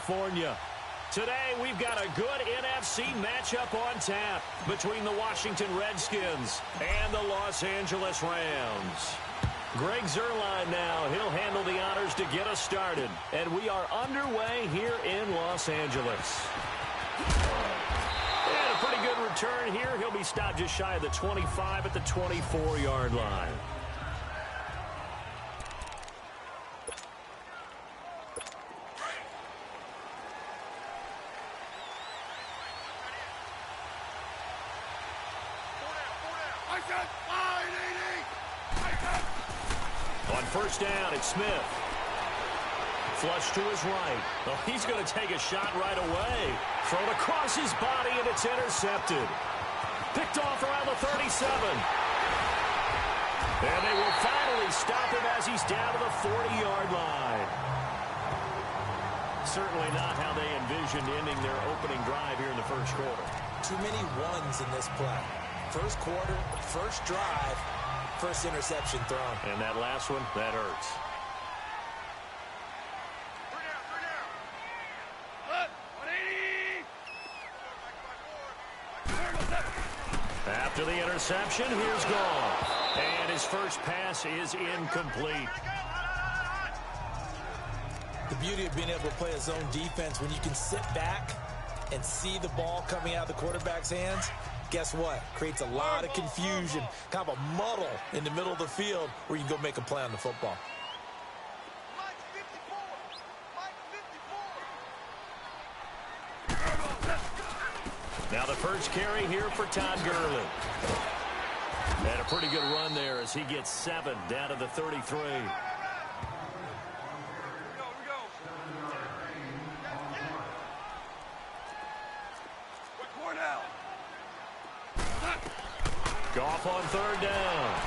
California. Today, we've got a good NFC matchup on tap between the Washington Redskins and the Los Angeles Rams. Greg Zuerlein now. He'll handle the honors to get us started. And we are underway here in Los Angeles. And a pretty good return here. He'll be stopped just shy of the 25 at the 24-yard line. On first down, it's Smith. Flush to his right. Oh, he's going to take a shot right away. Thrown across his body, and it's intercepted. Picked off around the 37. And they will finally stop him as he's down to the 40-yard line. Certainly not how they envisioned ending their opening drive here in the first quarter. Too many ones in this play. First quarter, first drive, first interception thrown. And that last one, that hurts. After the interception, here's Goff. And his first pass is incomplete. The beauty of being able to play a zone defense when you can sit back and see the ball coming out of the quarterback's hands, guess what? Creates a lot of confusion, kind of a muddle in the middle of the field where you can go make a play on the football. Now the first carry here for Todd Gurley. And a pretty good run there as he gets 7 down to the 33. Goff on third down.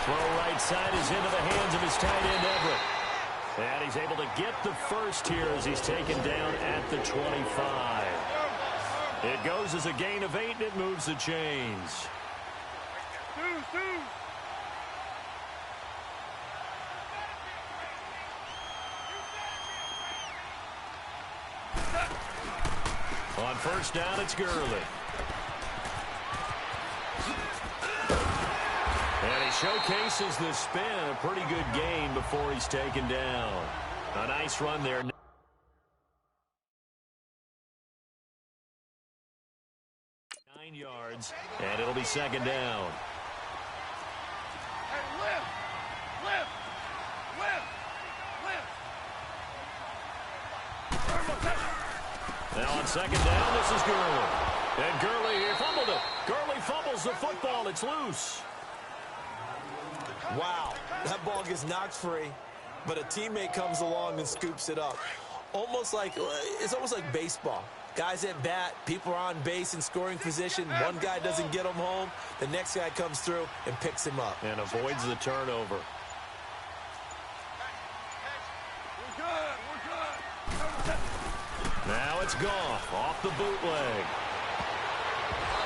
Throw right side is into the hands of his tight end, Everett. And he's able to get the first here as he's taken down at the 25. It goes as a gain of 8, and it moves the chains. On first down, it's Gurley. And he showcases the spin. A pretty good gain before he's taken down. A nice run there. 9 yards, and it'll be second down. Now on second down, this is Gurley. And Gurley here fumbled it. Gurley fumbles the football. It's loose. Wow, that ball gets knocked free, but a teammate comes along and scoops it up. It's almost like baseball. Guys at bat, people are on base in scoring position. One guy doesn't get him home. The next guy comes through and picks him up. And avoids the turnover. Now it's Goff off the bootleg.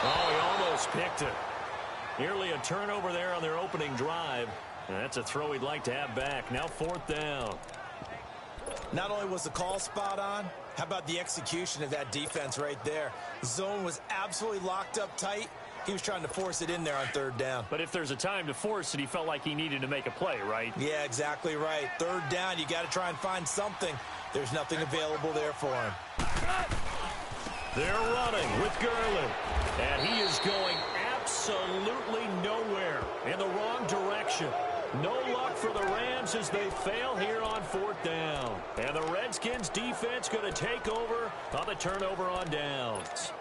Oh, he almost picked it. Nearly a turnover there on their opening drive. And that's a throw he'd like to have back. Now fourth down. Not only was the call spot on, how about the execution of that defense right there? The zone was absolutely locked up tight. He was trying to force it in there on third down. But if there's a time to force it, he felt like he needed to make a play, right? Yeah, exactly right. Third down, you got to try and find something. There's nothing available there for him. They're running with Gurley. And he is going absolutely nowhere in the wrong direction. No luck for the Rams as they fail here on fourth down. And the Redskins defense going to take over on the turnover on downs.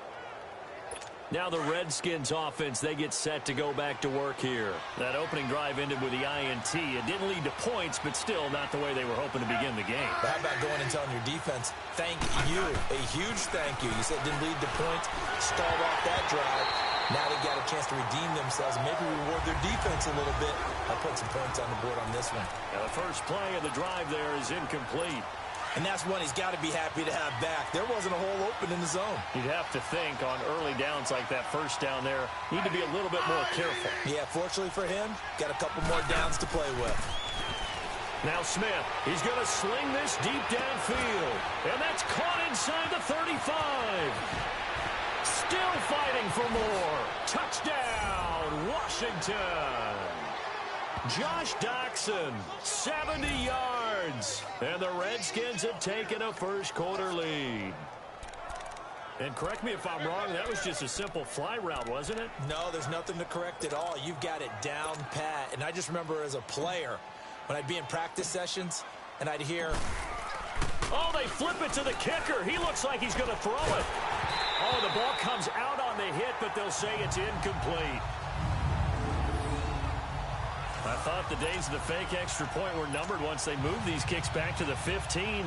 Now the Redskins offense, they get set to go back to work here. That opening drive ended with the INT. It didn't lead to points, but still not the way they were hoping to begin the game. How about going and telling your defense, thank you, a huge thank you. You said it didn't lead to points, start off that drive. Now they got a chance to redeem themselves and maybe reward their defense a little bit. I'll put some points on the board on this one. Now the first play of the drive there is incomplete. And that's one he's got to be happy to have back. There wasn't a hole open in the zone. You'd have to think on early downs like that first down there, need to be a little bit more careful. Yeah, fortunately for him, got a couple more downs to play with. Now Smith, he's going to sling this deep downfield. And that's caught inside the 35. Still fighting for more. Touchdown, Washington. Josh Doxson, 70 yards. And the Redskins have taken a first-quarter lead. And correct me if I'm wrong, that was just a simple fly route, wasn't it? No, there's nothing to correct at all. You've got it down pat. And I just remember as a player, when I'd be in practice sessions, and I'd hear, oh, they flip it to the kicker. He looks like he's going to throw it. Oh, the ball comes out on the hit, but they'll say it's incomplete. I thought the days of the fake extra point were numbered once they moved these kicks back to the 15.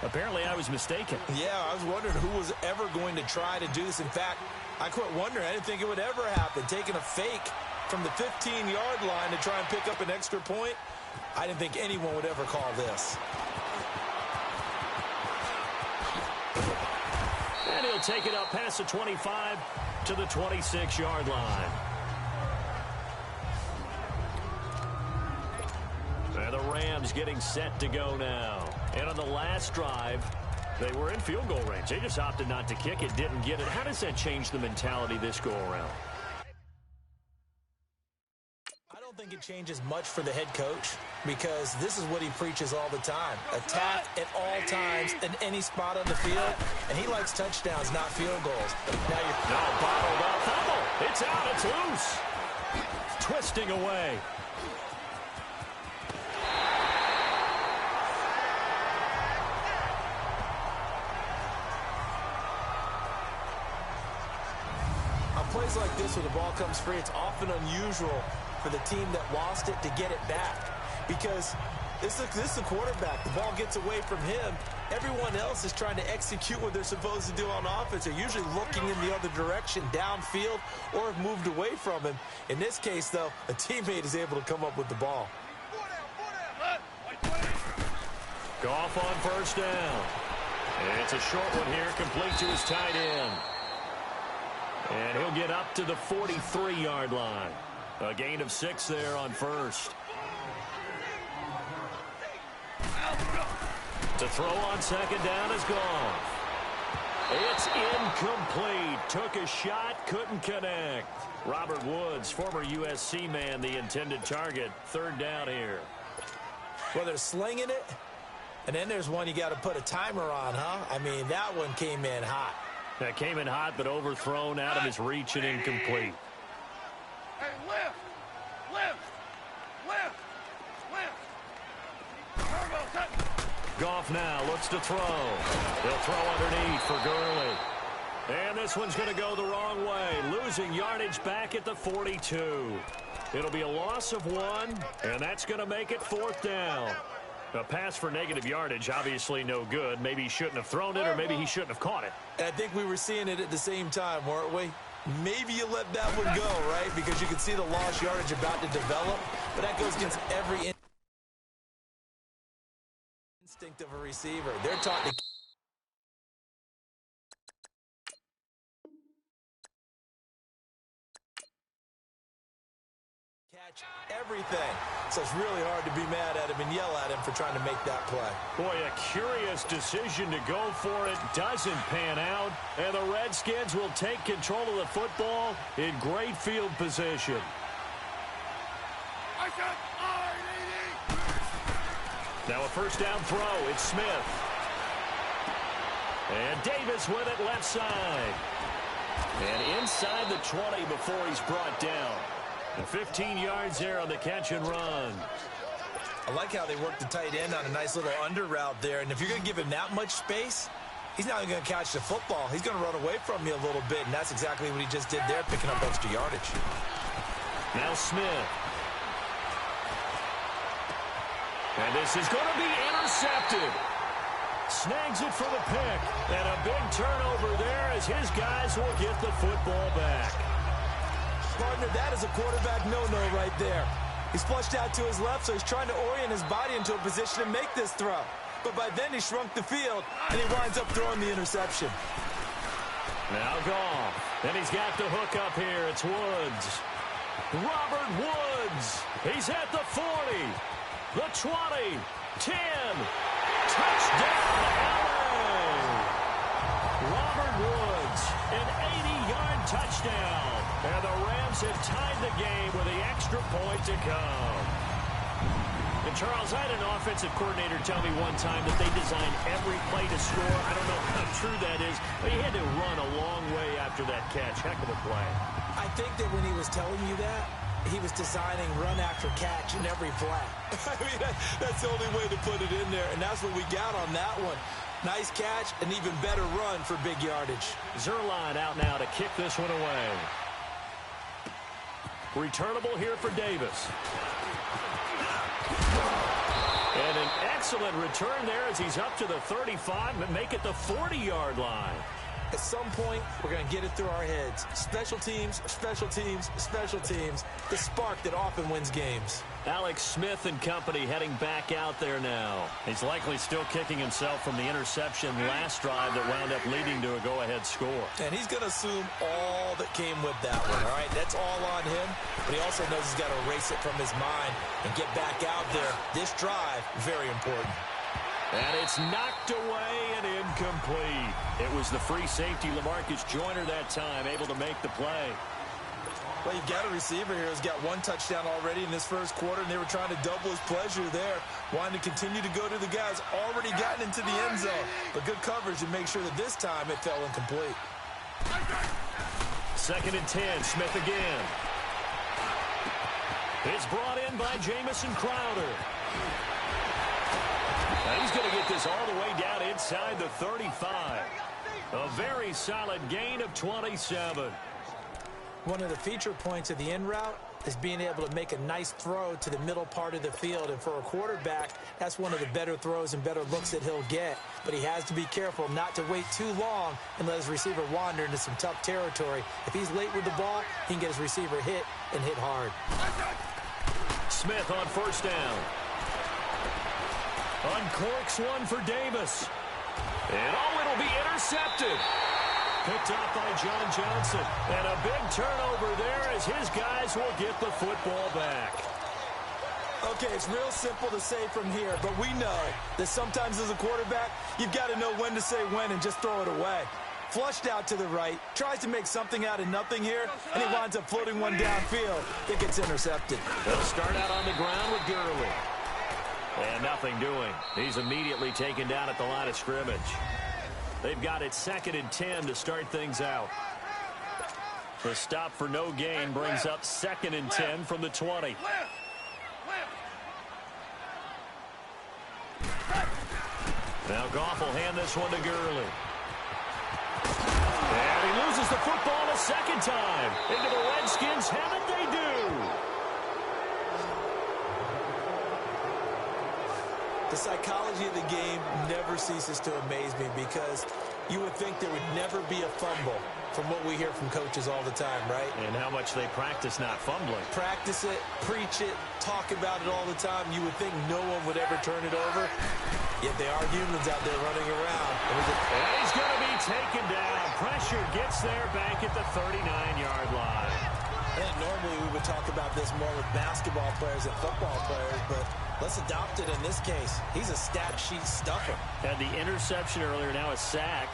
Apparently, I was mistaken. Yeah, I was wondering who was ever going to try to do this. In fact, I quit wondering. I didn't think it would ever happen. Taking a fake from the 15-yard line to try and pick up an extra point, I didn't think anyone would ever call this. And he'll take it up past the 25 to the 26-yard line. And the Rams getting set to go now. And on the last drive, they were in field goal range. They just opted not to kick it, didn't get it. How does that change the mentality this go-around? I don't think it changes much for the head coach because this is what he preaches all the time. Attack at all times in any spot on the field, and he likes touchdowns, not field goals. Now you're bottled up. Fumble. It's out. It's loose. Twisting away. Plays like this where the ball comes free, it's often unusual for the team that lost it to get it back because this is the quarterback. The ball gets away from him. Everyone else is trying to execute what they're supposed to do on offense. They're usually looking in the other direction, downfield, or have moved away from him. In this case, though, a teammate is able to come up with the ball. Goff on first down. And it's a short one here, complete to his tight end. And he'll get up to the 43-yard line. A gain of 6 there on first. To throw on second down is Goff. It's incomplete. Took a shot, couldn't connect. Robert Woods, former USC man, the intended target. Third down here. Well, they're slinging it, and then there's one you got to put a timer on, huh? I mean, that one came in hot. That came in hot, but overthrown out of his reach and incomplete. Hey, lift! Goff now looks to throw. He'll throw underneath for Gurley. And this one's going to go the wrong way. Losing yardage back at the 42. It'll be a loss of 1, and that's going to make it 4th down. A pass for negative yardage, obviously no good. Maybe he shouldn't have thrown it, or maybe he shouldn't have caught it. And I think we were seeing it at the same time, weren't we? Maybe you let that one go, right? Because you can see the lost yardage about to develop. But that goes against every instinct of a receiver. They're taught to catch everything. So it's really hard to be mad at him and yell at him for trying to make that play. Boy, a curious decision to go for it. Doesn't pan out. And the Redskins will take control of the football in great field position. Now a first down throw. It's Smith. And Davis with it left side. And inside the 20 before he's brought down. And 15 yards there on the catch and run. I like how they work the tight end on a nice little under route there. And if you're going to give him that much space, he's not even going to catch the football. He's going to run away from you a little bit, and that's exactly what he just did there, picking up extra yardage. Now Smith. And this is going to be intercepted. Snags it for the pick. And a big turnover there as his guys will get the football back. Partner, that is a quarterback no-no right there. He's flushed out to his left, so he's trying to orient his body into a position to make this throw. But by then, he shrunk the field, and he winds up throwing the interception. Now Goff. And he's got the hook up here. It's Woods. Robert Woods. He's at the 40. The 20, 10, touchdown, LA! Robert Woods, an 80-yard touchdown. And the Rams have tied the game with the extra point to come. And Charles, I had an offensive coordinator tell me one time that they design every play to score. I don't know how true that is, but he had to run a long way after that catch. Heck of a play. I think that when he was telling you that, he was designing run after catch in every play. I mean, that's the only way to put it in there, and that's what we got on that one. Nice catch, an even better run for big yardage. Zuerlein out now to kick this one away. Returnable here for Davis. And an excellent return there as he's up to the 35 and make it the 40-yard line. At some point, we're going to get it through our heads. Special teams, special teams, special teams. The spark that often wins games. Alex Smith and company heading back out there now. He's likely still kicking himself from the interception last drive that wound up leading to a go-ahead score. And he's going to assume all that came with that one, all right? That's all on him, but he also knows he's got to erase it from his mind and get back out there. This drive, very important. And it's knocked away and incomplete. It was the free safety, LaMarcus Joyner, that time, able to make the play. Well, you've got a receiver here who's got one touchdown already in this first quarter, and they were trying to double his pleasure there, wanting to continue to go to the guys already gotten into the end zone. But good coverage to make sure that this time it fell incomplete. 2nd and 10, Smith again. It's brought in by Jamison Crowder. Now he's going to get this all the way down inside the 35. A very solid gain of 27. One of the feature points of the in route is being able to make a nice throw to the middle part of the field. And for a quarterback, that's one of the better throws and better looks that he'll get. But he has to be careful not to wait too long and let his receiver wander into some tough territory. If he's late with the ball, he can get his receiver hit and hit hard. Smith on 1st down. Uncorks one for Davis. And it'll be intercepted. Picked off by John Johnson. And a big turnover there as his guys will get the football back. Okay, it's real simple to say from here, but we know that sometimes as a quarterback, you've got to know when to say when and just throw it away. Flushed out to the right, tries to make something out of nothing here, and he winds up floating one downfield. It gets intercepted. They'll start out on the ground with Gurley. And nothing doing. He's immediately taken down at the line of scrimmage. They've got it 2nd and 10 to start things out. The stop for no gain brings up 2nd and 10 from the 20. Now Goff will hand this one to Gurley. And he loses the football a second time. Into the Redskins' heaven they do. The psychology of the game never ceases to amaze me because you would think there would never be a fumble from what we hear from coaches all the time, right? And how much they practice not fumbling. Practice it, preach it, talk about it all the time. You would think no one would ever turn it over. Yet there are humans out there running around. And he's going to be taken down. Pressure gets there back at the 39-yard line. And normally we would talk about this more with basketball players and football players, but let's adopt it in this case. He's a stat sheet stuffer. Had the interception earlier, now a sack.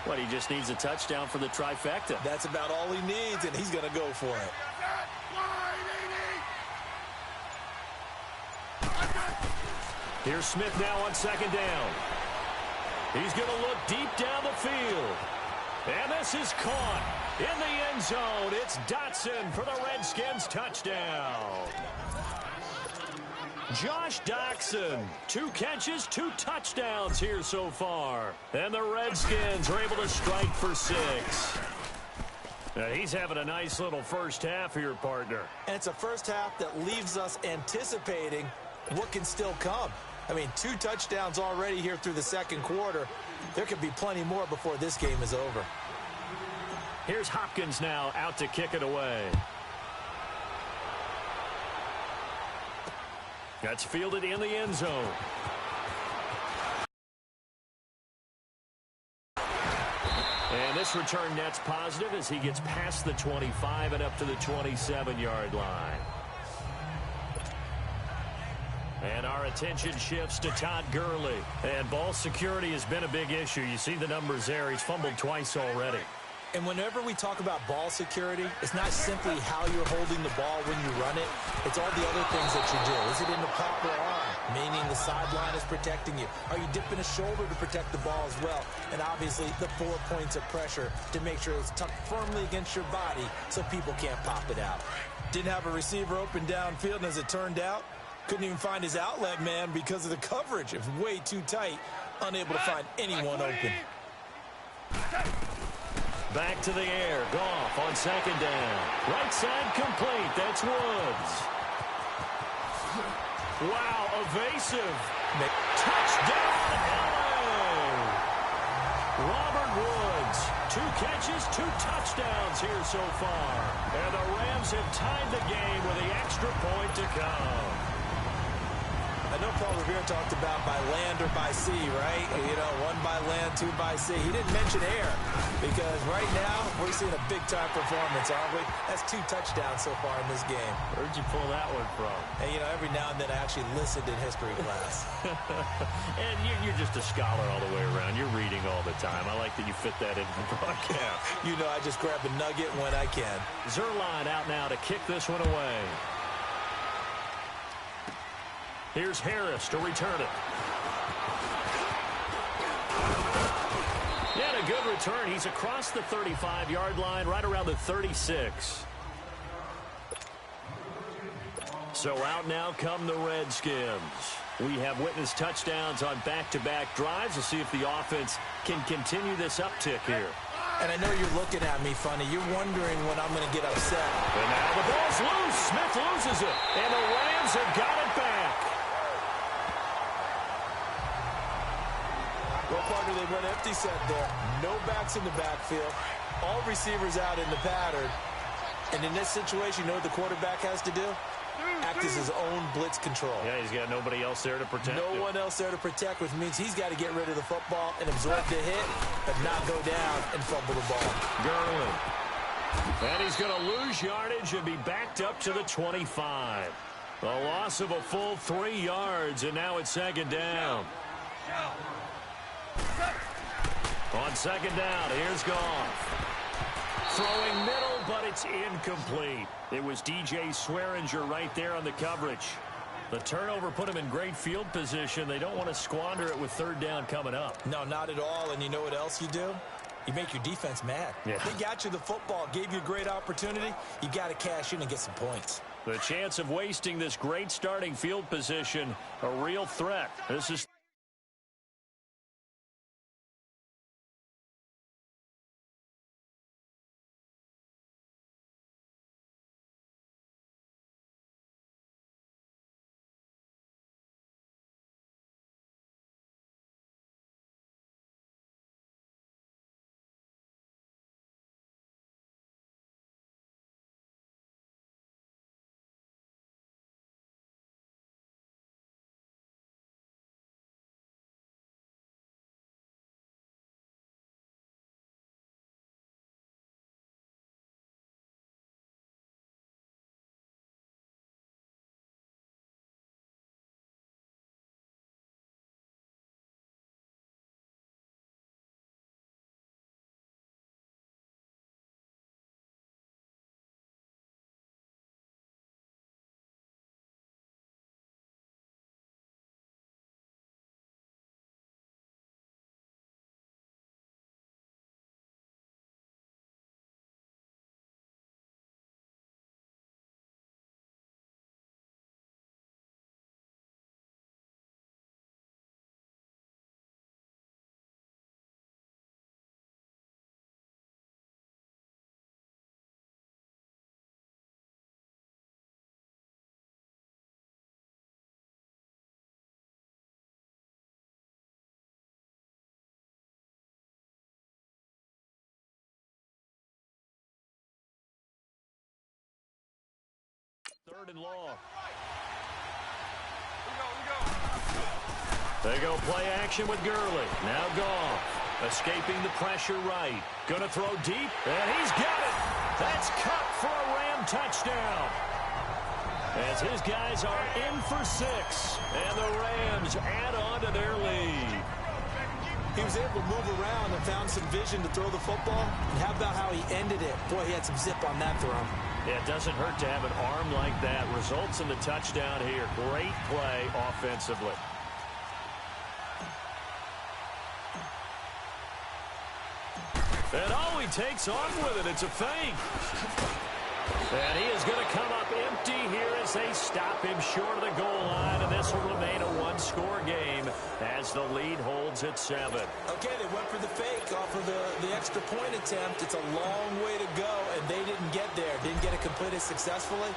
What, he just needs a touchdown for the trifecta. That's about all he needs, and he's going to go for it. Here's Smith now on 2nd down. He's going to look deep down the field. And this is caught in the end zone. It's Dotson for the Redskins touchdown. Josh Doctson, 2 catches, 2 touchdowns here so far. And the Redskins are able to strike for 6. Now he's having a nice little first half here, partner. And it's a first half that leaves us anticipating what can still come. I mean, 2 touchdowns already here through the second quarter. There could be plenty more before this game is over. Here's Hopkins now out to kick it away. That's fielded in the end zone. And this return net's positive as he gets past the 25 and up to the 27-yard line. And our attention shifts to Todd Gurley. And ball security has been a big issue. You see the numbers there. He's fumbled twice already. And whenever we talk about ball security, it's not simply how you're holding the ball when you run it. It's all the other things that you do. Is it in the proper arm, meaning the sideline is protecting you? Are you dipping a shoulder to protect the ball as well? And obviously, the 4 points of pressure to make sure it's tucked firmly against your body so people can't pop it out. Didn't have a receiver open downfield, and as it turned out, couldn't even find his outlet man because of the coverage. It was way too tight, unable to find anyone open. Back to the air. Goff on second down. Right side complete. That's Woods. Wow, evasive. Touchdown, LA! Robert Woods. 2 catches, 2 touchdowns here so far. And the Rams have tied the game with the extra point to come. I know Paul Revere talked about by land or by sea, right? You know, 1 by land, 2 by sea. He didn't mention air because right now we're seeing a big-time performance, aren't we? That's 2 touchdowns so far in this game. Where'd you pull that one from? And, you know, every now and then I actually listened in history class. And you're just a scholar all the way around. You're reading all the time. I like that you fit that into the broadcast. You know, I just grab a nugget when I can. Zuerlein out now to kick this one away. Here's Harris to return it. Yeah, a good return. He's across the 35-yard line, right around the 36. So out now come the Redskins. We have witnessed touchdowns on back-to-back drives. We'll see if the offense can continue this uptick here. And I know you're looking at me funny. You're wondering when I'm going to get upset. And now the ball's loose. Smith loses it. And the Rams have got it back. Well, partner, they went empty set there. No backs in the backfield. All receivers out in the pattern. And in this situation, you know what the quarterback has to do? Act as his own blitz control. Yeah, he's got nobody else there to protect him. No one else there to protect, which means he's got to get rid of the football and absorb the hit, but not go down and fumble the ball. Gurley. And he's going to lose yardage and be backed up to the 25. A loss of a full 3 yards, and now it's second down. On second down, here's Goff. Throwing middle, but it's incomplete. It was DJ Swearinger right there on the coverage. The turnover put him in great field position. They don't want to squander it with third down coming up. No, not at all. And you know what else you do? You make your defense mad. Yeah. They got you the football, gave you a great opportunity. You got to cash in and get some points. The chance of wasting this great starting field position, a real threat. This is third and long. They go play action with Gurley. Now Goff. Escaping the pressure right. Gonna throw deep, and he's got it. That's cut for a Ram touchdown. as his guys are in for 6, and the Rams add on to their lead. He was able to move around and found some vision to throw the football. And how about how he ended it? Boy, he had some zip on that throw. Yeah, it doesn't hurt to have an arm like that. Results in the touchdown here. Great play offensively. And oh, he takes off with it. It's a fake. And he is going to come up empty here as they stop him short of the goal line. And this will remain a one-score game as the lead holds at 7. Okay, they went for the fake off of the extra point attempt. It's a long way to go, and they didn't get there. Didn't get it completed successfully.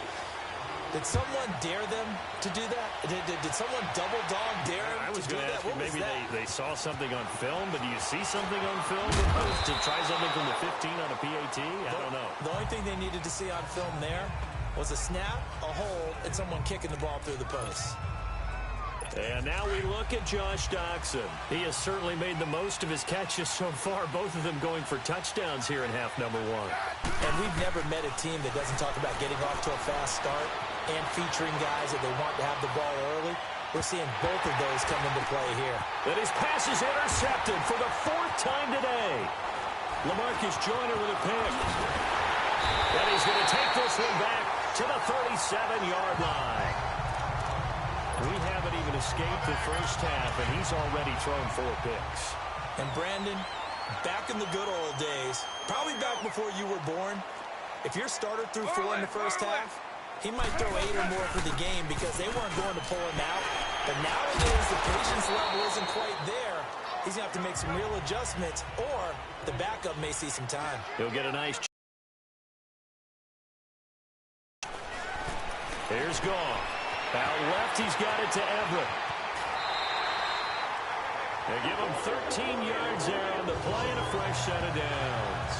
Did someone dare them to do that? Did someone double dog dare them I was to do going to that? ask you, What was maybe that? they saw something on film, but do you see something on film to try something from the 15 on a PAT? I don't know. The only thing they needed to see on film there was a snap, a hold, and someone kicking the ball through the post. And now we look at Josh Doxson. He has certainly made the most of his catches so far, both of them going for touchdowns here in half number 1. And we've never met a team that doesn't talk about getting off to a fast start and featuring guys that they want to have the ball early. We're seeing both of those come into play here. And his pass is intercepted for the 4th time today. LaMarcus Joyner with a pick. And he's going to take this one back to the 37-yard line. We haven't even escaped the first half, and he's already thrown 4 picks. And Brandon, back in the good old days, probably back before you were born, if your starter threw 4 in the first half, he might throw 8 or more for the game because they weren't going to pull him out. But nowadays, the patience level isn't quite there. He's going to have to make some real adjustments, or the backup may see some time. He'll get a nice... Here's Goff. Out left, he's got it to Everett. They give him 13 yards there on the play and a fresh set of downs.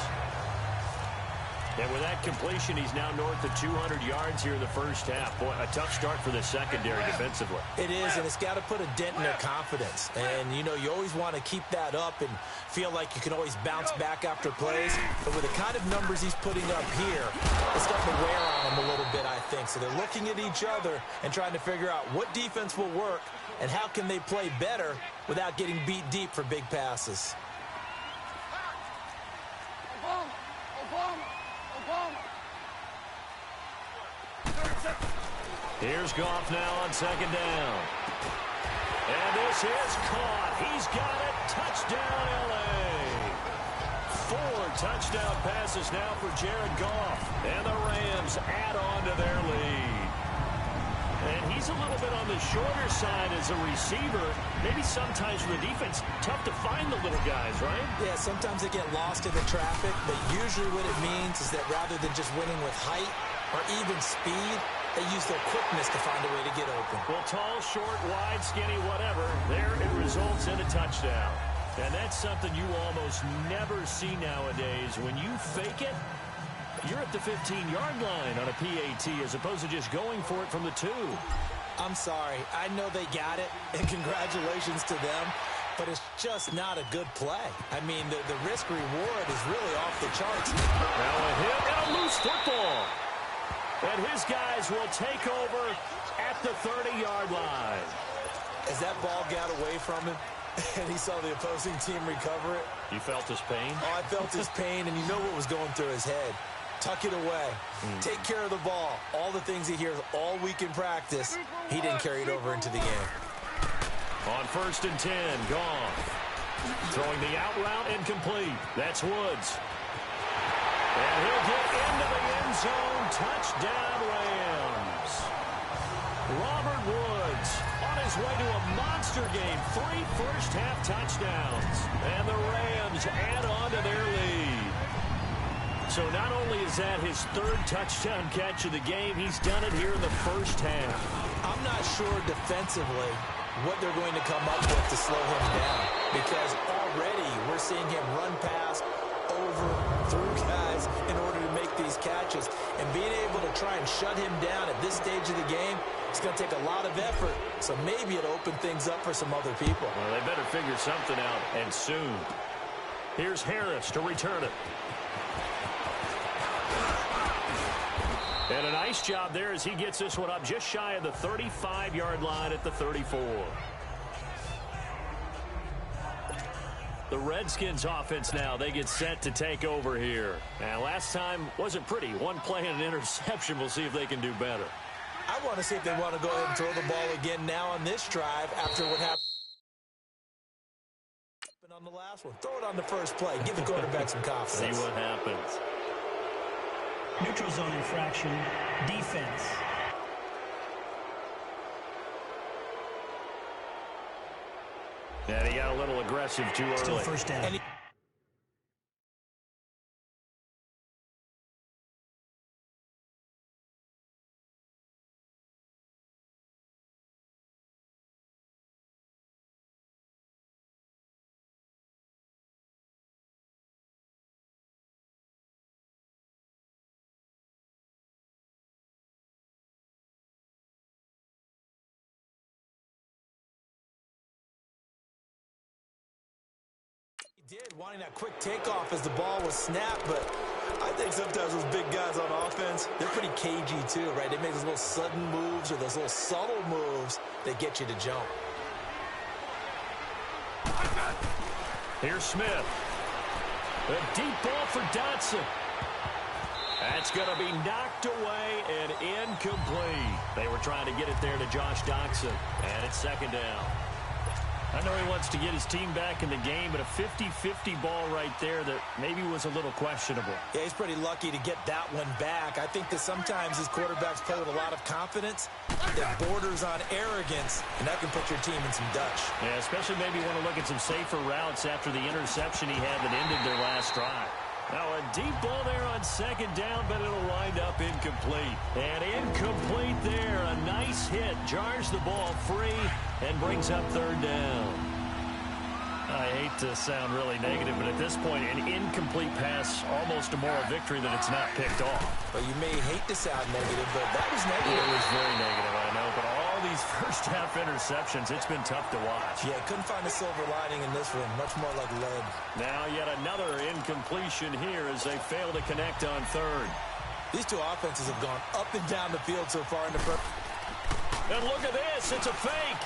And with that completion, he's now north of 200 yards here in the first half. Boy, a tough start for the secondary defensively. It is, and it's got to put a dent in their confidence. And, you know, you always want to keep that up and feel like you can always bounce back after plays. But with the kind of numbers he's putting up here, it's starting to wear on him a little bit, I think. So they're looking at each other and trying to figure out what defense will work and how can they play better without getting beat deep for big passes. Here's Goff now on 2nd down. And this is caught. He's got it. Touchdown, L.A. 4 touchdown passes now for Jared Goff. And the Rams add on to their lead. And he's a little bit on the shorter side as a receiver. Maybe sometimes for the defense, tough to find the little guys, right? Yeah, sometimes they get lost in the traffic, but usually what it means is that rather than just winning with height or even speed, they use their quickness to find a way to get open. Well, tall, short, wide, skinny, whatever, there it results in a touchdown. And that's something you almost never see nowadays. When you fake it, you're at the 15-yard line on a PAT as opposed to just going for it from the 2. I'm sorry. I know they got it, and congratulations to them, but it's just not a good play. I mean, the risk-reward is really off the charts. Now a hit and a loose football. And his guys will take over at the 30-yard line. As that ball got away from him, and he saw the opposing team recover it. You felt his pain? Oh, I felt his pain, and you know what was going through his head. Tuck it away. Take care of the ball. All the things he hears all week in practice, he didn't carry it over into the game. On 1st and 10, Goff. Throwing the out route incomplete. That's Woods. And he'll get into the end zone. Touchdown, Rams. Robert Woods on his way to a monster game. 3 first-half touchdowns. And the Rams add on to their lead. So not only is that his 3rd touchdown catch of the game, he's done it here in the first half. I'm not sure defensively what they're going to come up with to slow him down, because already we're seeing him run past, over, through guys in order to make these catches. And being able to try and shut him down at this stage of the game, it's going to take a lot of effort. So maybe it'll open things up for some other people. Well, they better figure something out, and soon. Here's Harris to return it. And a nice job there as he gets this one up just shy of the 35-yard line at the 34. The Redskins offense now, they get set to take over here. And last time wasn't pretty. One play and an interception. We'll see if they can do better. I want to see if they want to go ahead and throw the ball again now on this drive after what happened on the last one. Throw it on the first play. Give the quarterback some confidence. See what happens. Neutral zone infraction, defense. And he got a little aggressive too early. Still first down. Did, wanting that quick takeoff as the ball was snapped, but I think sometimes those big guys on offense, they're pretty cagey too, right? They make those little sudden moves or those little subtle moves that get you to jump. Here's Smith. A deep ball for Dotson. That's going to be knocked away and incomplete. They were trying to get it there to Josh Dotson, and it's second down. I know he wants to get his team back in the game, but a 50-50 ball right there that maybe was a little questionable. Yeah, he's pretty lucky to get that one back. I think that sometimes these quarterbacks play with a lot of confidence that borders on arrogance, and that can put your team in some Dutch. Yeah, especially maybe want to look at some safer routes after the interception he had that ended their last drive. Now a deep ball there on second down, but it'll wind up incomplete. And incomplete there. A nice hit. Jars the ball free and brings up third down. I hate to sound really negative, but at this point, an incomplete pass, almost a moral victory that it's not picked off. Well, you may hate to sound negative, but that was negative. It was very negative, I know, but all these first-half interceptions, it's been tough to watch. Yeah, couldn't find a silver lining in this one. Much more like lead. Now yet another incompletion here as they fail to connect on third. These two offenses have gone up and down the field so far in the first. And look at this. It's a fake.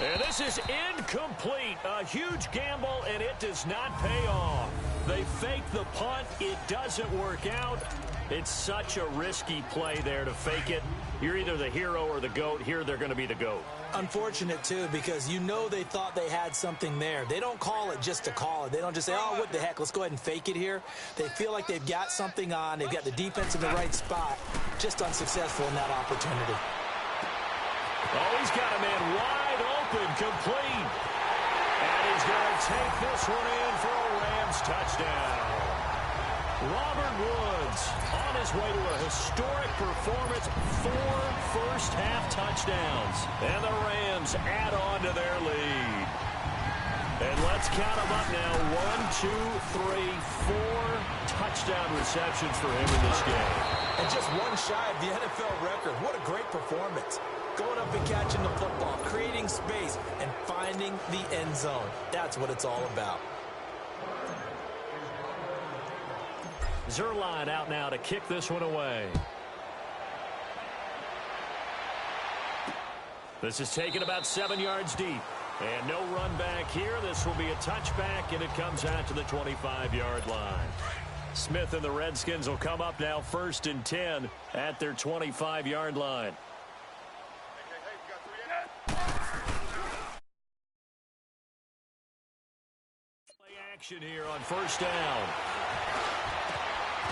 And this is incomplete. A huge gamble, and it does not pay off. They fake the punt. It doesn't work out. It's such a risky play there to fake it. You're either the hero or the GOAT. Here, they're going to be the GOAT. Unfortunate, too, because you know they thought they had something there. They don't call it just to call it. They don't just say, oh, what the heck, let's go ahead and fake it here. They feel like they've got something on. They've got the defense in the right spot. Just unsuccessful in that opportunity. Oh, he's got a man wide open, complete. And he's going to take this one in for a Rams touchdown. Robert Woods on his way to a historic performance, 4 first-half touchdowns. And the Rams add on to their lead. And let's count them up now. 1, 2, 3, 4 touchdown receptions for him in this game. And just one shy of the NFL record. What a great performance. Going up and catching the football, creating space, and finding the end zone. That's what it's all about. Zerline out now to kick this one away. This is taken about 7 yards deep. And no run back here. This will be a touchback, and it comes out to the 25-yard line. Smith and the Redskins will come up now 1st and 10 at their 25-yard line. Play action here on 1st down.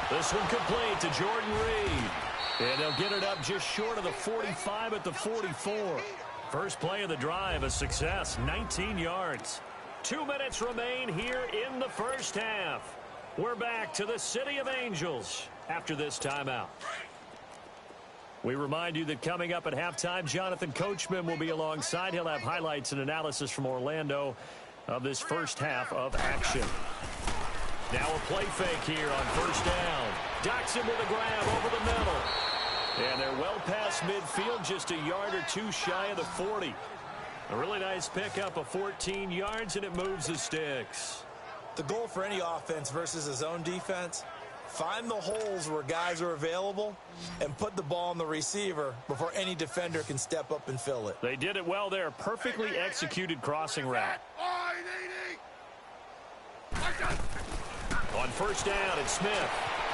This one complete to Jordan Reed. And they'll get it up just short of the 45 at the 44. First play of the drive, a success, 19 yards. 2 minutes remain here in the first half. We're back to the City of Angels after this timeout. We remind you that coming up at halftime, Jonathan Coachman will be alongside. He'll have highlights and analysis from Orlando of this first half of action. Now a play fake here on 1st down. Dotson with a grab over the middle. And they're well past midfield, just a yard or two shy of the 40. A really nice pickup of 14 yards, and it moves the sticks. The goal for any offense versus a zone defense Find the holes where guys are available and put the ball on the receiver before any defender can step up and fill it. They did it well there. Perfectly executed crossing route. On first down, it's Smith.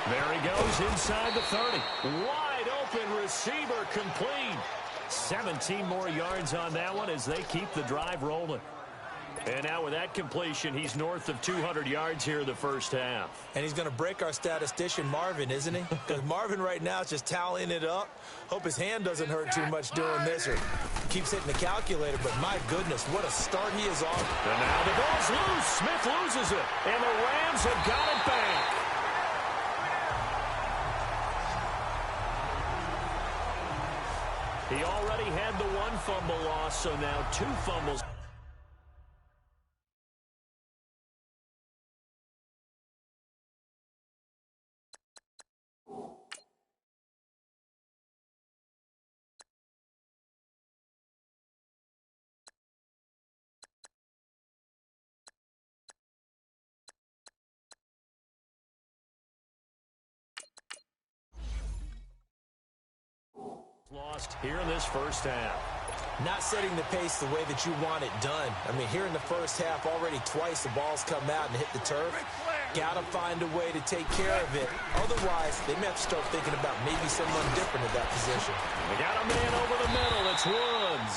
There he goes inside the 30. Wide open receiver complete. 17 more yards on that one as they keep the drive rolling. And now with that completion, he's north of 200 yards here in the first half. And he's going to break our statistician, Marvin, isn't he? Because Marvin right now is just tallying it up. Hope his hand doesn't hurt too much doing this or keeps hitting the calculator. But my goodness, what a start he is on. And now the ball's loose. Smith loses it. And the Rams have got it back. He already had the one fumble loss, so now 2 fumbles. Lost here in this first half. Not setting the pace the way that you want it done. I mean, here in the first half, already twice the ball's come out and hit the turf. Got to find a way to take care of it. Otherwise, they may have to start thinking about maybe someone different at that position. They got a man over the middle. It's Woods.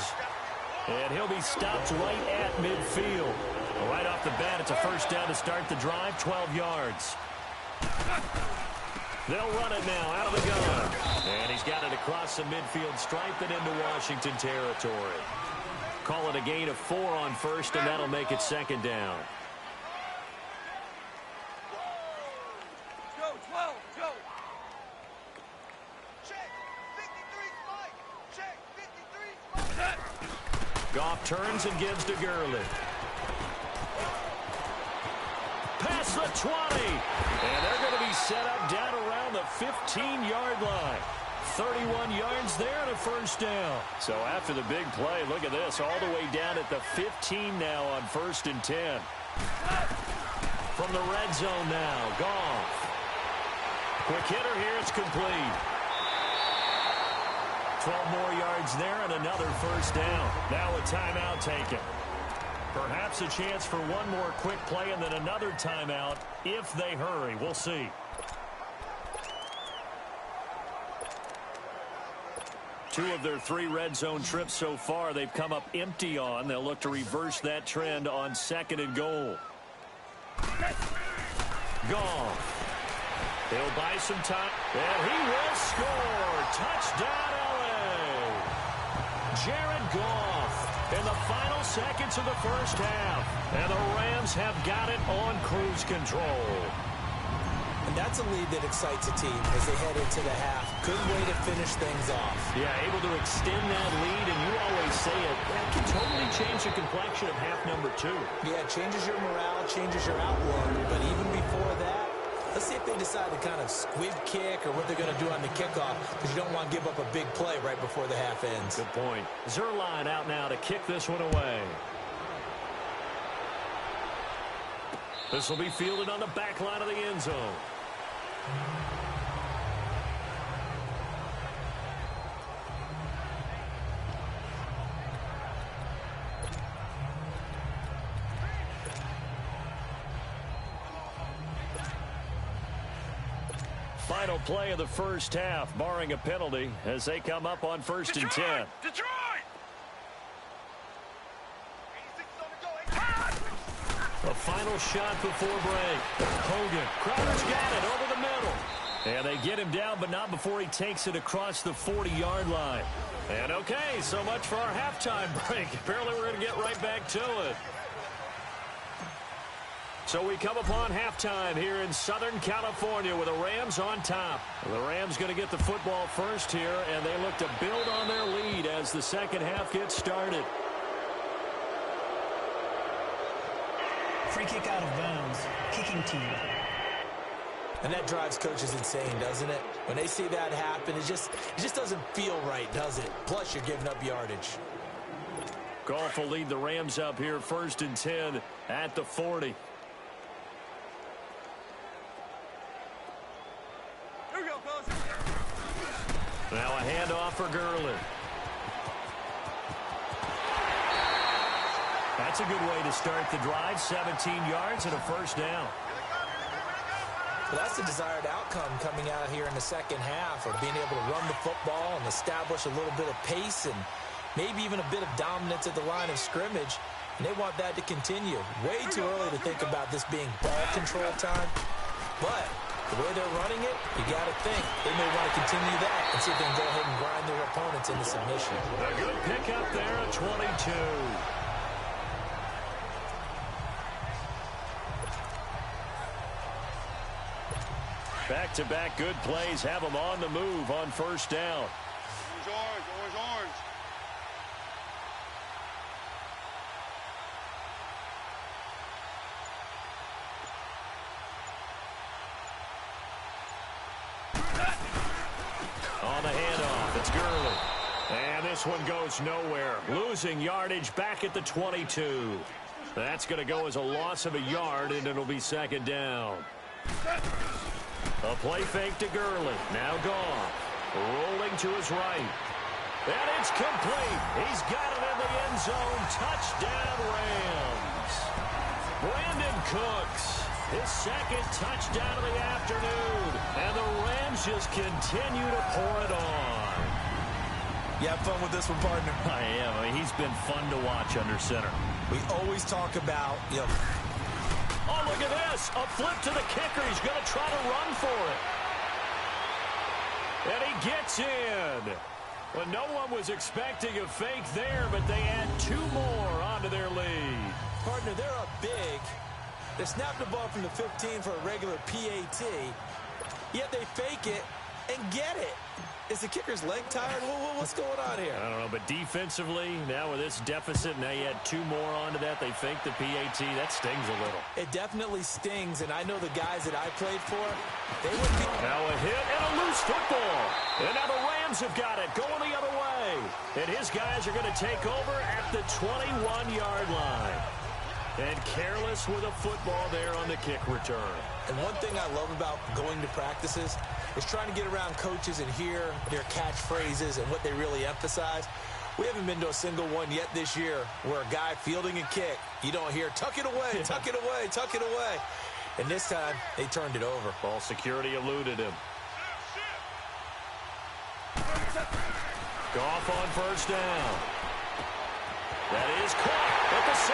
And he'll be stopped right at midfield. Right off the bat, it's a first down to start the drive, 12 yards. They'll run it now out of the gun. And he's got it across the midfield stripe and into Washington territory. Call it a gain of 4 on first, and that'll make it second down. Go, 12, go. Check, 53 spike. Check, 53 spike. Goff turns and gives to Gurley. Past the 20. And they're going to be set up down around the 15-yard line. 31 yards there and a first down. So after the big play, look at this, all the way down at the 15 now on 1st and 10. From the red zone now, Goff. Quick hitter here, it's complete. 12 more yards there and another first down. Now a timeout taken. Perhaps a chance for one more quick play and then another timeout if they hurry. We'll see. Two of their 3 red zone trips so far they've come up empty on. They'll look to reverse that trend on 2nd and goal. Goff. He'll buy some time. And he will score. Touchdown, L.A. Jared Goff. In the final seconds of the first half. And the Rams have got it on cruise control. And that's a lead that excites a team as they head into the half. Good way to finish things off. Yeah, able to extend that lead, and you always say it, that can totally change the complexion of half number 2. Yeah, it changes your morale, changes your outlook. But even before that, let's see if they decide to kind of squib kick or what they're going to do on the kickoff, because you don't want to give up a big play right before the half ends. Good point. Zerline out now to kick this one away. This will be fielded on the back line of the end zone. Final play of the first half, barring a penalty, as they come up on 1st and 10. Detroit! A final shot before break. Hogan. Crowder's got it over the middle. And they get him down, but not before he takes it across the 40-yard line. And okay, so much for our halftime break. Apparently we're going to get right back to it. So we come upon halftime here in Southern California with the Rams on top. The Rams going to get the football first here, and they look to build on their lead as the second half gets started. Free kick out of bounds. Kicking team. And that drives coaches insane, doesn't it? When they see that happen, it just doesn't feel right, does it? Plus, you're giving up yardage. Goff will lead the Rams up here 1st and 10 at the 40. Now a handoff for Gurley. That's a good way to start the drive. 17 yards and a first down. Well, that's the desired outcome coming out here in the second half, of being able to run the football and establish a little bit of pace and maybe even a bit of dominance at the line of scrimmage. And they want that to continue. Way too early to think about this being ball control time. But the way they're running it, you got to think they may want to continue that and see if they can go ahead and grind their opponents into submission. A good pickup there at 22. Back-to-back good plays have them on the move on first down. Orange. On the handoff, it's Gurley. And this one goes nowhere. Losing yardage back at the 22. That's going to go as a loss of a yard, and it'll be second down. A play fake to Gurley. Now gone. Rolling to his right. And it's complete. He's got it in the end zone. Touchdown, Rams. Brandon Cooks, his second touchdown of the afternoon. And the Rams just continue to pour it on. You have fun with this one, partner? I am. I mean, he's been fun to watch under center. We always talk about, Oh, look at this. A flip to the kicker. He's going to try to run for it. And he gets in. Well, no one was expecting a fake there, but they add two more onto their lead. partner, they're up big. They snap the ball from the 15 for a regular PAT, yet they fake it and get it. Is the kicker's leg tired? What's going on here? I don't know, but defensively, now with this deficit, now you add two more onto that. They fake the PAT. That stings a little. It definitely stings, and I know the guys that I played for, they would be... Now a hit and a loose football. And now the Rams have got it, going the other way. And his guys are going to take over at the 21-yard line. And careless with a football there on the kick return. And one thing I love about going to practices is trying to get around coaches and hear their catchphrases and what they really emphasize. We haven't been to a single one yet this year where a guy fielding a kick, you don't hear, tuck it away, tuck it away, tuck it away. And this time, they turned it over. Ball security eluded him. Goff on first down. That is caught at the 7.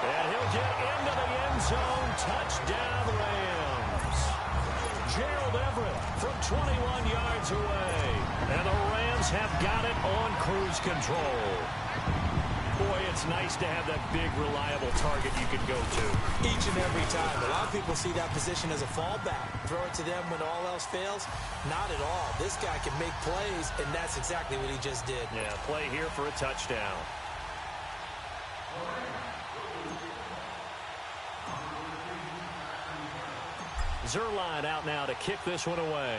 And he'll get into the end zone. Touchdown, Rams. Gerald Everett from 21 yards away. And the Rams have got it on cruise control. Boy, it's nice to have that big, reliable target you can go to. Each and every time. A lot of people see that position as a fallback. Throw it to them when all else fails. Not at all. This guy can make plays, and that's exactly what he just did. Yeah, play here for a touchdown. Zerline out now to kick this one away.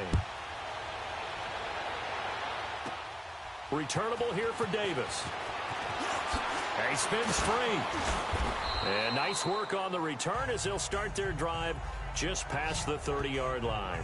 Returnable here for Davis. And he spins free. And nice work on the return as they'll start their drive just past the 30-yard line.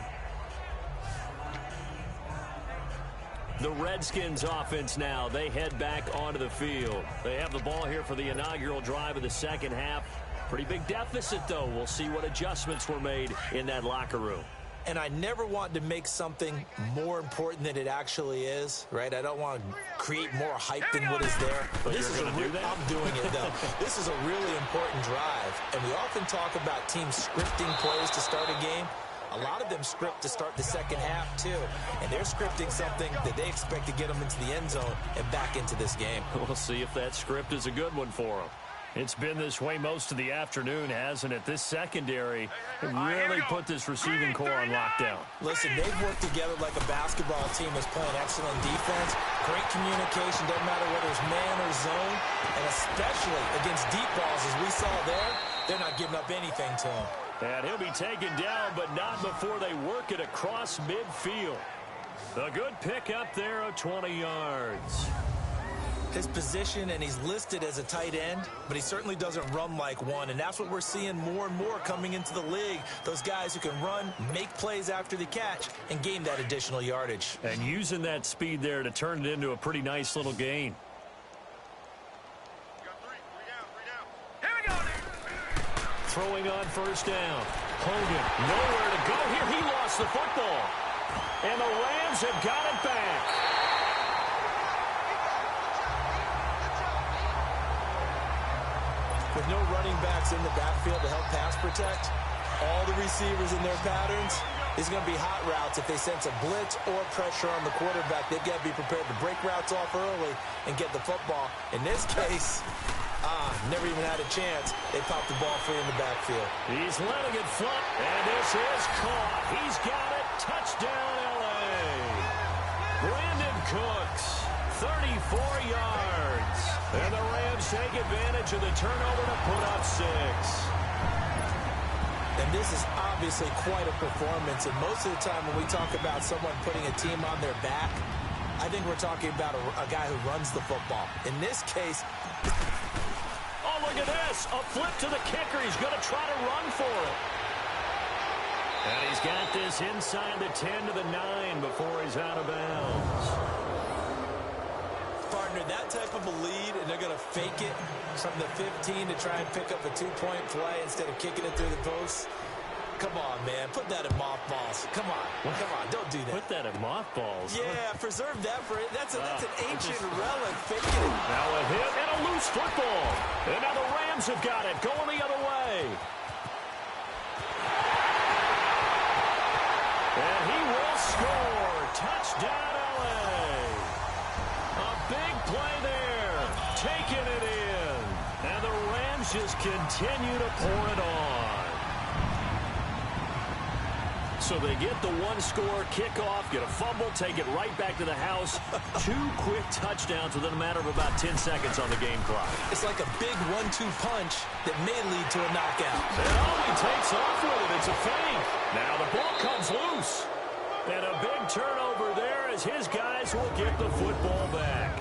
The Redskins offense now, they head back onto the field. They have the ball here for the inaugural drive of the second half. Pretty big deficit, though. We'll see what adjustments were made in that locker room. And I never want to make something more important than it actually is, right? I don't want to create more hype than what is there. But this is I'm doing it, though. This is a really important drive. And we often talk about teams scripting plays to start a game. A lot of them script to start the second half, too. And they're scripting something that they expect to get them into the end zone and back into this game. We'll see if that script is a good one for them. It's been this way most of the afternoon, hasn't it? This secondary really put this receiving core on lockdown. Listen, they've worked together like a basketball team that's playing excellent defense. Great communication, doesn't matter whether it's man or zone. And especially against deep balls, as we saw there, they're not giving up anything to him. And he'll be taken down, but not before they work it across midfield. A good pick up there of 20 yards. his position, and he's listed as a tight end, but he certainly doesn't run like one, and that's what we're seeing more and more coming into the league. Those guys who can run, make plays after the catch, and gain that additional yardage. And using that speed there to turn it into a pretty nice little gain. Throwing on first down. Hogan, nowhere to go here. He lost the football. And the Rams have got it back. With no running backs in the backfield to help pass protect, all the receivers in their patterns, is going to be hot routes. If they sense a blitz or pressure on the quarterback, they've got to be prepared to break routes off early and get the football. In this case, never even had a chance. They popped the ball free in the backfield. He's letting it flop, and this is caught. He's got it. Touchdown, L.A. Brandon Cooks, 34 yards. And the Rams take advantage of the turnover to put up 6. And this is obviously quite a performance. And most of the time when we talk about someone putting a team on their back, I think we're talking about a guy who runs the football. In this case... Oh, look at this. A flip to the kicker. He's going to try to run for it. And he's got this inside the 10 to the 9 before he's out of bounds. Partner, that type of a lead, and they're going to fake it from the 15 to try and pick up a 2-point play instead of kicking it through the post. Come on, man. Put that in mothballs. Come on. Come on. Don't do that. Put that in mothballs. Yeah, preserve that for it. That's an ancient relic. Faking it. Now a hit and a loose football. And now the Rams have got it. Going the other way. And he will score. Touchdown, L.A. A big play there. Taking it in. And the Rams just continue to pour it on. So they get the one-score kickoff, get a fumble, take it right back to the house. 2 quick touchdowns within a matter of about 10 seconds on the game clock. It's like a big 1-2 punch that may lead to a knockout. And he takes off with it. It's a feint. Now the ball comes loose. And a big turnover there as his guys will get the football back.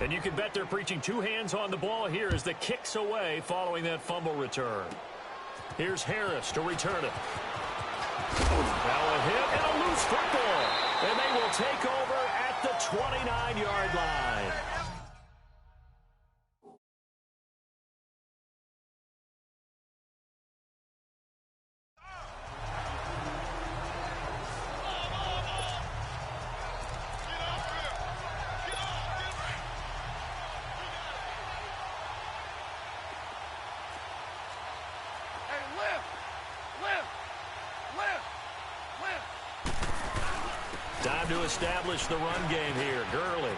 And you can bet they're preaching 2 hands on the ball here as the kick's away following that fumble return. Here's Harris to return it. Now a hit and a loose football. And they will take over at the 29-yard line. Time to establish the run game here. Gurley.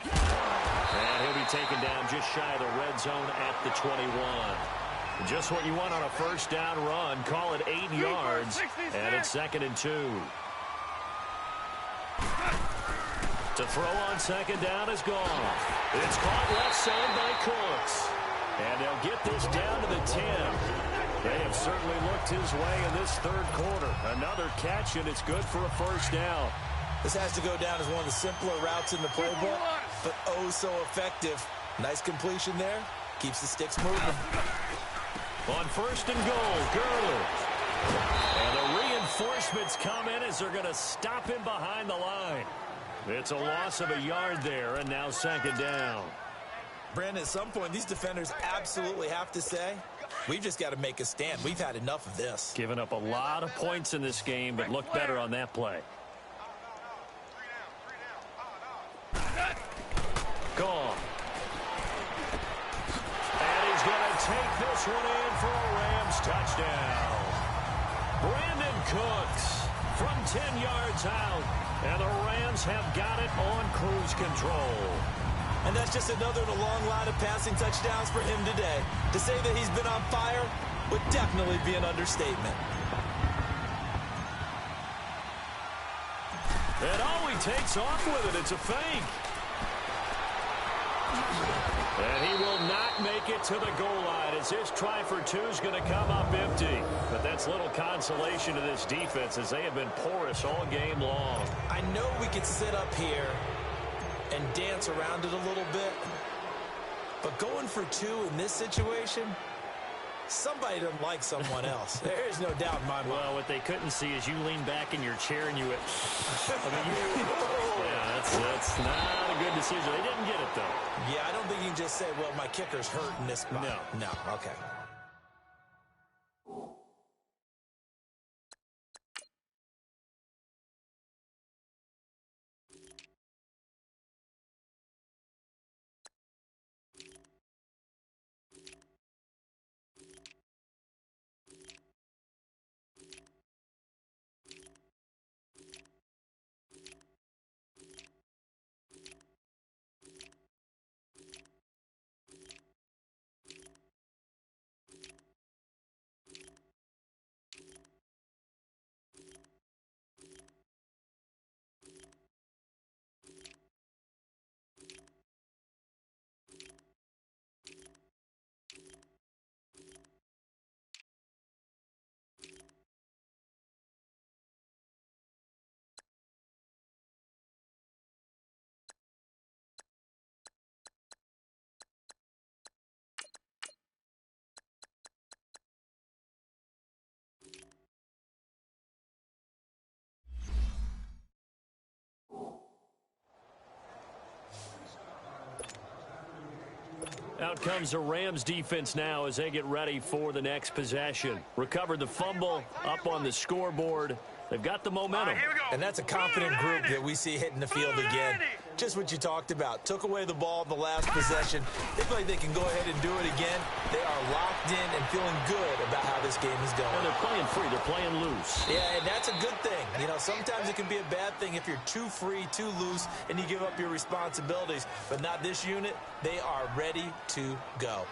And he'll be taken down just shy of the red zone at the 21. Just what you want on a first down run. Call it 8 yards. And it's 2nd and 2. To throw on second down is gone. It's caught left side by Cooks. And they'll get this down to the 10. They have certainly looked his way in this third quarter. Another catch, and it's good for a first down. This has to go down as one of the simpler routes in the playbook, but oh so effective. Nice completion there. Keeps the sticks moving. On first and goal, Gurley. And the reinforcements come in as they're going to stop him behind the line. It's a loss of a yard there, and now 2nd down. Brandon, at some point, these defenders absolutely have to say, we've just got to make a stand. We've had enough of this. Given up a lot of points in this game, but looked better on that play. Gone. And he's going to take this one in for a Rams touchdown. Brandon Cooks from 10 yards out. And the Rams have got it on cruise control. And that's just another in a long line of passing touchdowns for him today. To say that he's been on fire would definitely be an understatement. And he takes off with it. It's a fake. And he will not make it to the goal line as his try for two is going to come up empty. But that's little consolation to this defense as they have been porous all game long. I know we could sit up here and dance around it a little bit, but going for two in this situation, somebody doesn't like someone else. There is no doubt in my mind. Well, what they couldn't see is you lean back in your chair and you went, yeah, that's not a good decision. They didn't get it, though. Yeah, I don't think you can just say, well, my kicker's hurt in this spot. No, okay. Out comes the Rams defense now as they get ready for the next possession. Recovered the fumble up on the scoreboard. They've got the momentum. And that's a confident group that we see hitting the field again. Just what you talked about. Took away the ball in the last possession. They feel like they can go ahead and do it again. They are locked in and feeling good about how this game is going. And they're playing free. They're playing loose. Yeah, and that's a good thing. You know, sometimes it can be a bad thing if you're too free, too loose, and you give up your responsibilities. But not this unit. They are ready to go.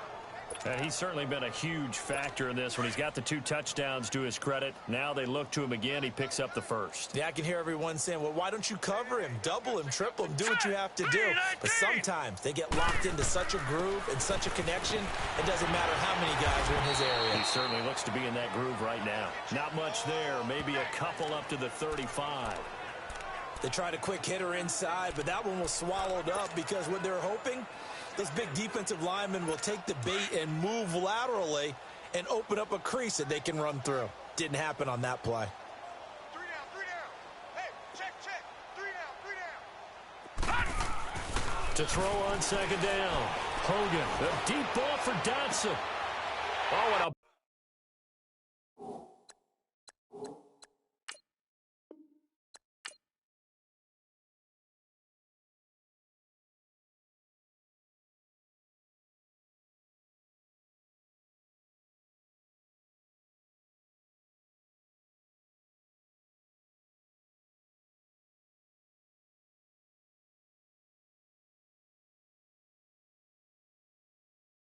He's certainly been a huge factor in this when he's got the 2 touchdowns to his credit. Now they look to him again. He picks up the first. Yeah, I can hear everyone saying, well, why don't you cover him, double him, triple him, do what you have to do. But sometimes they get locked into such a groove and such a connection, it doesn't matter how many guys are in his area. He certainly looks to be in that groove right now. Not much there, maybe a couple up to the 35. They tried a quick hitter inside, but that one was swallowed up because what they're hoping, those big defensive linemen will take the bait and move laterally and open up a crease that they can run through. Didn't happen on that play. 3 down. Hey, check. 3 down. To throw on second down. Hogan, a deep ball for Dotson. Oh, and a